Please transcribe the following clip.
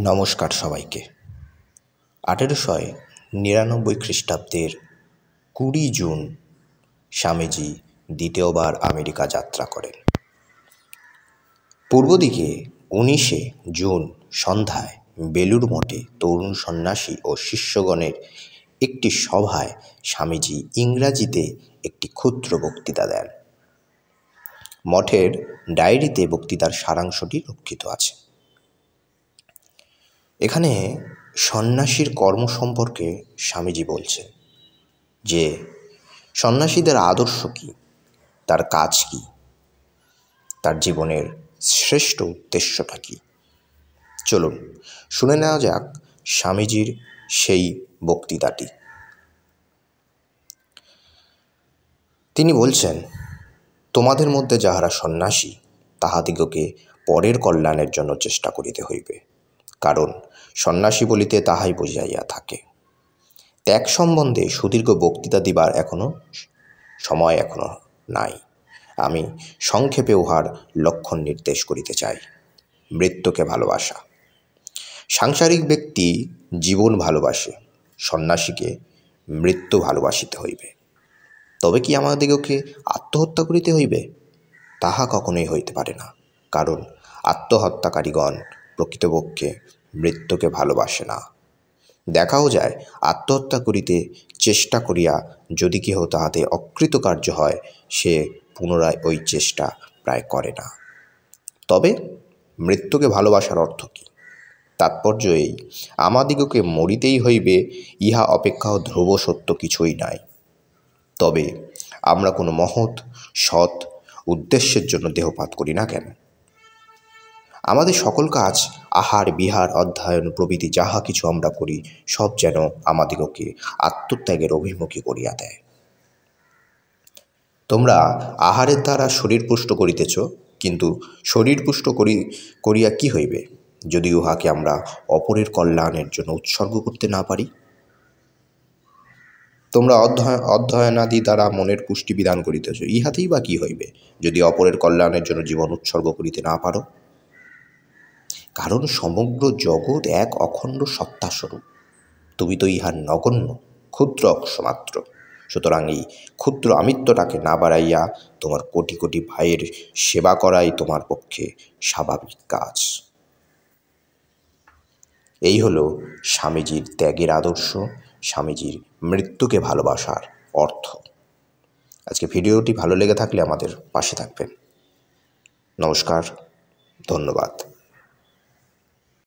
নমস্কার সবাইকে। 1899 খ্রিস্টাব্দের 20 জুন স্বামীজি দ্বিতীয়বার আমেরিকা যাত্রা করেন। পূর্ব দিকে 19 জুন সন্ধ্যায় বেলুড় মঠে তরুণ সন্ন্যাসী ও শিষ্যগণের একটি সভায় স্বামীজি ইংরাজিতে একটি ক্ষুদ্র বক্তৃতা দেন। মঠের ডায়েরিতে বক্তৃতার সারাংশটি রক্ষিত আছে। এখানে সন্ন্যাসীর কর্ম সম্পর্কে স্বামীজি বলছেন যে সন্ন্যাসীদের আদর্শ কী, তার কাজ কী, তার জীবনের শ্রেষ্ঠ উদ্দেশ্যটা কী। চলুন শুনে নেওয়া যাক স্বামীজির সেই বক্তৃতাটি। তিনি বলছেন, তোমাদের মধ্যে যাহারা সন্ন্যাসী তাহাদিগকে পরের কল্যাণের জন্য চেষ্টা করিতে হইবে, কারণ সন্ন্যাসী বলিতে তাহাই বুঝাইয়া থাকে। ত্যাগ সম্বন্ধে সুদীর্ঘ বক্তৃতা দিবার সময় এখনো নাই। আমি সংক্ষেপে উহার লক্ষণ নির্দেশ করিতে চাই। মৃত্যুকে ভালোবাসা। সাংসারিক ব্যক্তি জীবন ভালোবাসে, সন্ন্যাসীকে মৃত্যু ভালোবাসিতে হইবে। তবে কি আমাদিগকে আত্মহত্যা করিতে হইবে? তাহা কখনোই হইতে পারে না, কারণ আত্মহত্যাকারীগণ প্রকৃতপক্ষে মৃত্যুকে ভালোবাসে না। দেখাও যায়, আত্মহত্যা করিতে চেষ্টা করিয়া যদি কেহ তাহাতে অকৃতকার্য হয়, সে পুনরায় ওই চেষ্টা প্রায় করে না। তবে মৃত্যুকে ভালোবাসার অর্থ কী? তাৎপর্য এই, আমাদিগকে মরিতেই হইবে, ইহা অপেক্ষাও ধ্রুব সত্য কিছুই নাই। তবে আমরা কোনো মহৎ সৎ উদ্দেশ্যের জন্য দেহপাত করি না কেন? আমাদের সকল কাজ, আহার বিহার অধ্যয়ন প্রভৃতি যাহা কিছু আমরা করি, সব যেন আমাদিগকে আত্মত্যাগের অভিমুখী করিয়া দেয়। তোমরা আহারের দ্বারা শরীর পুষ্ট করিতেছ, কিন্তু শরীর পুষ্ট করিয়া কি হইবে, যদি উহাকে আমরা অপরের কল্যাণের জন্য উৎসর্গ করতে না পারি? তোমরা অধ্যয়নাদি দ্বারা মনের পুষ্টি বিধান করিতেছ, ইহাতেই বা কি হইবে, যদি অপরের কল্যাণের জন্য জীবন উৎসর্গ করিতে না পারো? কারণ সমগ্র জগৎ এক অখণ্ড সত্তাস্বরূপ, তুমি তো ইহার নগণ্য ক্ষুদ্র অংশ মাত্র। সুতরাং এই ক্ষুদ্র আমিত্বটাকে না বাড়াইয়া তোমার কোটি কোটি ভাইয়ের সেবা করাই তোমার পক্ষে স্বাভাবিক কাজ। এই হলো স্বামীজির ত্যাগের আদর্শ, স্বামীজির মৃত্যুকে ভালোবাসার অর্থ। আজকে ভিডিওটি ভালো লেগে থাকলে আমাদের পাশে থাকবেন। নমস্কার, ধন্যবাদ।